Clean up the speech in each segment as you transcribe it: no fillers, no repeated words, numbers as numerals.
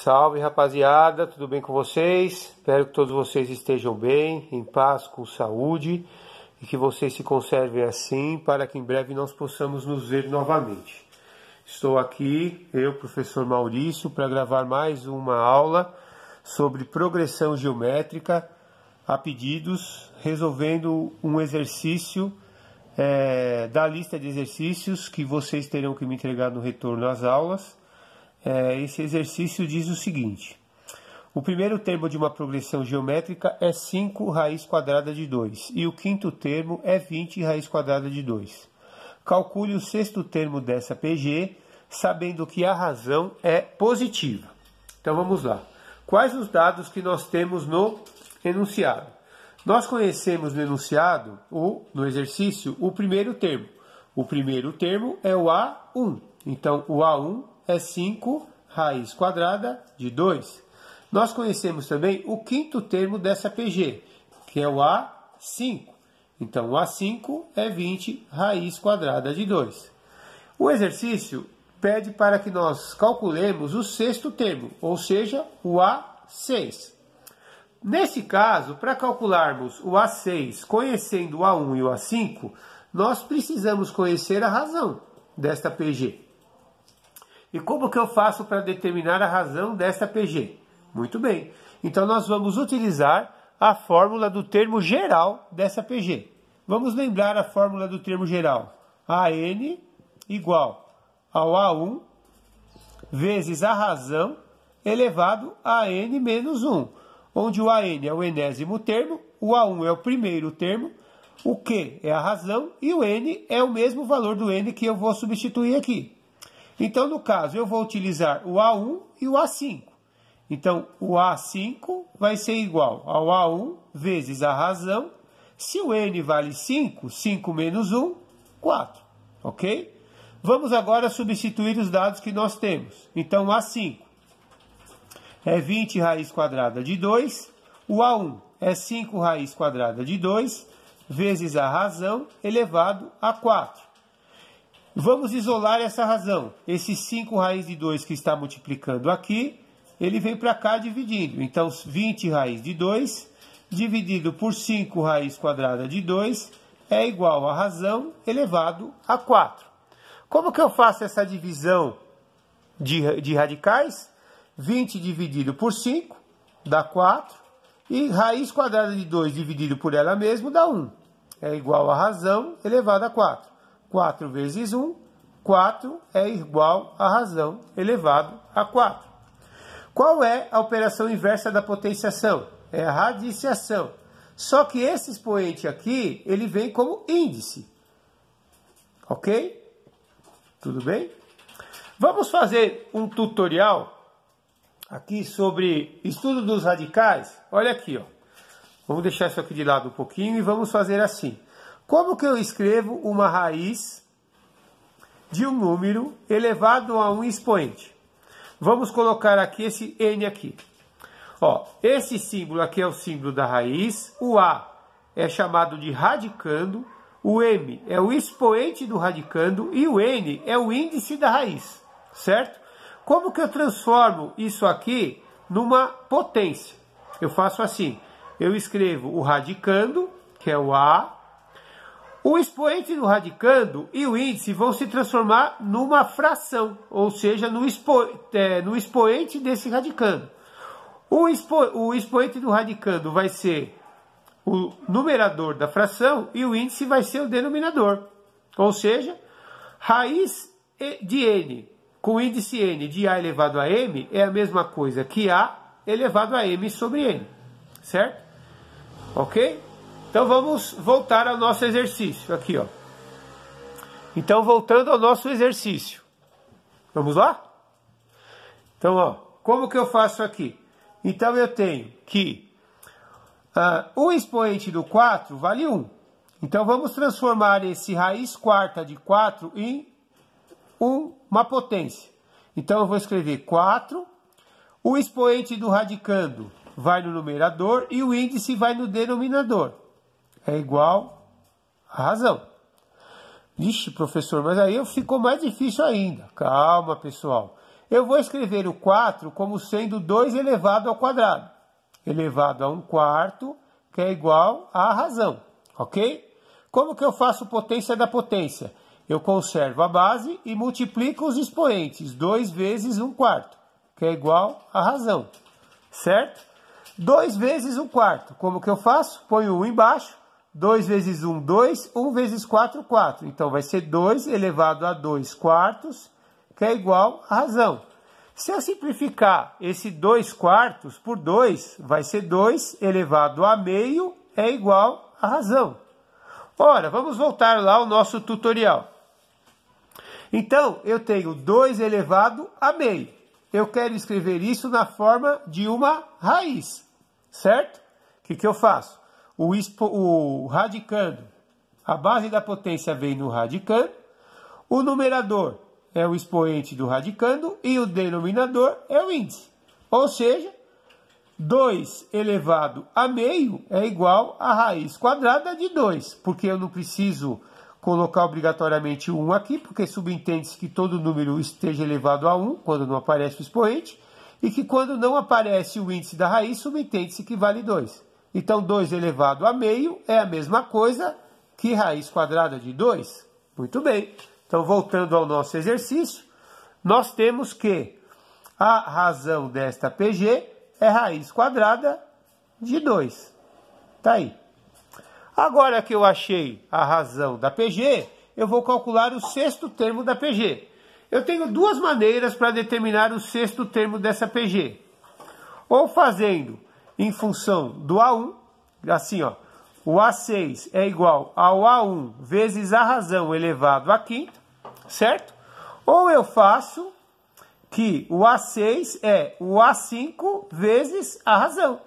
Salve, rapaziada, tudo bem com vocês? Espero que todos vocês estejam bem, em paz, com saúde e que vocês se conservem assim para que em breve nós possamos nos ver novamente. Estou aqui, eu, professor Maurício, para gravar mais uma aula sobre progressão geométrica a pedidos, resolvendo um exercício da lista de exercícios que vocês terão que me entregar no retorno às aulas. Esse exercício diz o seguinte: o primeiro termo de uma progressão geométrica é 5 raiz quadrada de 2 e o quinto termo é 20 raiz quadrada de 2. Calcule o sexto termo dessa PG, sabendo que a razão é positiva. Então vamos lá. Quais os dados que nós temos no enunciado? Nós conhecemos no enunciado, no exercício, o primeiro termo. O primeiro termo é o A1. Então o A1 é 5 raiz quadrada de 2. Nós conhecemos também o quinto termo dessa PG, que é o A5. Então, o A5 é 20 raiz quadrada de 2. O exercício pede para que nós calculemos o sexto termo, ou seja, o A6. Nesse caso, para calcularmos o A6 conhecendo o A1 e o A5, nós precisamos conhecer a razão desta PG. E como que eu faço para determinar a razão desta PG? Muito bem. Então, nós vamos utilizar a fórmula do termo geral dessa PG. Vamos lembrar a fórmula do termo geral. AN igual ao A1 vezes a razão elevado a N menos 1. Onde o AN é o enésimo termo, o A1 é o primeiro termo, o Q é a razão e o N é o mesmo valor do N que eu vou substituir aqui. Então, no caso, eu vou utilizar o A1 e o A5. Então, o A5 vai ser igual ao A1 vezes a razão. Se o N vale 5, 5 menos 1, 4. Ok? Vamos agora substituir os dados que nós temos. Então, o A5 é 20 raiz quadrada de 2. O A1 é 5 raiz quadrada de 2 vezes a razão elevado a 4. Vamos isolar essa razão. Esse 5 raiz de 2 que está multiplicando aqui, ele vem para cá dividindo. Então, 20 raiz de 2 dividido por 5 raiz quadrada de 2 é igual a razão elevado a 4. Como que eu faço essa divisão de radicais? 20 dividido por 5 dá 4. E raiz quadrada de 2 dividido por ela mesma dá 1. É igual a razão elevado a 4. 4 vezes 1, 4 é igual a razão elevado a 4. Qual é a operação inversa da potenciação? É a radiciação. Só que esse expoente aqui, ele vem como índice. Ok? Tudo bem? Vamos fazer um tutorial aqui sobre estudo dos radicais. Olha aqui, ó. Vamos deixar isso aqui de lado um pouquinho e vamos fazer assim. Como que eu escrevo uma raiz de um número elevado a um expoente? Vamos colocar aqui esse n aqui. Ó, esse símbolo aqui é o símbolo da raiz. O A é chamado de radicando. O M é o expoente do radicando. E o N é o índice da raiz. Certo? Como que eu transformo isso aqui numa potência? Eu faço assim. Eu escrevo o radicando, que é o A. O expoente do radicando e o índice vão se transformar numa fração, ou seja, no expoente desse radicando. O expoente do radicando vai ser o numerador da fração e o índice vai ser o denominador. Ou seja, raiz de n com índice n de a elevado a m é a mesma coisa que a elevado a m sobre n. Certo? Ok? Então, vamos voltar ao nosso exercício aqui, ó. Então, voltando ao nosso exercício. Vamos lá? Então, ó, como que eu faço aqui? Então, eu tenho que o expoente do 4 vale 1. Então, vamos transformar esse raiz quarta de 4 em uma potência. Então, eu vou escrever 4. O expoente do radicando vai no numerador e o índice vai no denominador. É igual a razão. Vixe, professor, mas aí ficou mais difícil ainda. Calma, pessoal. eu vou escrever o 4 como sendo 2 elevado ao quadrado, elevado a 1/4, que é igual à razão, ok? Como que eu faço potência da potência? Eu conservo a base e multiplico os expoentes, 2 vezes 1/4, que é igual à razão, certo? 2 vezes 1/4, como que eu faço? Ponho 1 embaixo, 2 vezes 1, 2, 1 vezes 4, 4. Então, vai ser 2 elevado a 2/4, que é igual à razão. Se eu simplificar esse 2/4 por 2, vai ser 2 elevado a meio é igual à razão. Ora, vamos voltar lá ao nosso tutorial. Então, eu tenho 2 elevado a meio. Eu quero escrever isso na forma de uma raiz, certo? O que eu faço? O radicando, a base da potência vem no radicando, o numerador é o expoente do radicando e o denominador é o índice. Ou seja, 2 elevado a meio é igual a raiz quadrada de 2, porque eu não preciso colocar obrigatoriamente 1 aqui, porque subentende-se que todo número esteja elevado a 1, quando não aparece o expoente, e que quando não aparece o índice da raiz, subentende-se que vale 2. Então, 2 elevado a meio é a mesma coisa que raiz quadrada de 2. Muito bem. Então, voltando ao nosso exercício, nós temos que a razão desta PG é raiz quadrada de 2. Tá aí. Agora que eu achei a razão da PG, eu vou calcular o sexto termo da PG. Eu tenho duas maneiras para determinar o sexto termo dessa PG. Ou fazendo em função do A1, assim, ó, o A6 é igual ao A1 vezes a razão elevado à quinta, certo? Ou eu faço que o A6 é o A5 vezes a razão.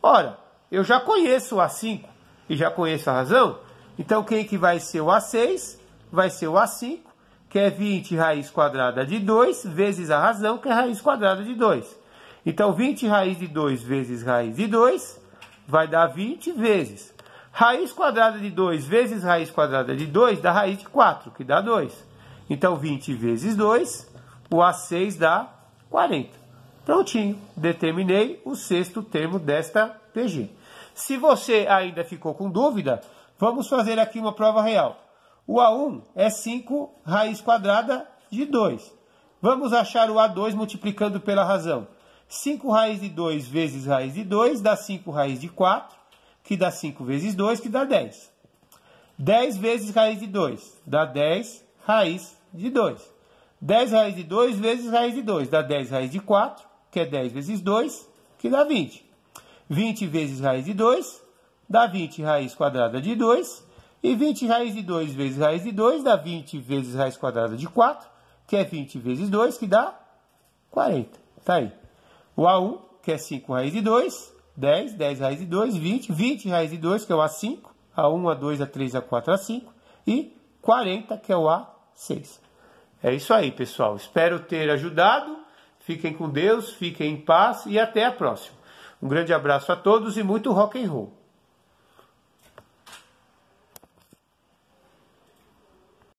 Ora, eu já conheço o A5 e já conheço a razão, então quem que vai ser o A6? Vai ser o A5, que é 20 raiz quadrada de 2, vezes a razão, que é raiz quadrada de 2. Então, 20 raiz de 2 vezes raiz de 2 vai dar 20 vezes. Raiz quadrada de 2 vezes raiz quadrada de 2 dá raiz de 4, que dá 2. Então, 20 vezes 2, o A6 dá 40. Prontinho, determinei o sexto termo desta PG. Se você ainda ficou com dúvida, vamos fazer aqui uma prova real. O A1 é 5 raiz quadrada de 2. Vamos achar o A2 multiplicando pela razão. 5 raiz de 2 vezes raiz de 2 dá 5 raiz de 4, que dá 5 vezes 2, que dá 10. 10 vezes raiz de 2 dá 10 raiz de 2. 10 raiz de 2 vezes raiz de 2 dá 10 raiz de 4, que é 10 vezes 2, que dá 20. 20 vezes raiz de 2 dá 20 raiz quadrada de 2. E 20 raiz de 2 vezes raiz de 2 dá 20 vezes raiz quadrada de 4, que é 20 vezes 2, que dá 40. Tá aí. O A1, que é 5 raiz de 2, 10, 10 raiz de 2, 20, 20 raiz de 2, que é o A5, A1, A2, A3, A4, A5, e 40, que é o A6. É isso aí, pessoal. Espero ter ajudado. Fiquem com Deus, fiquem em paz e até a próxima. Um grande abraço a todos e muito rock and roll.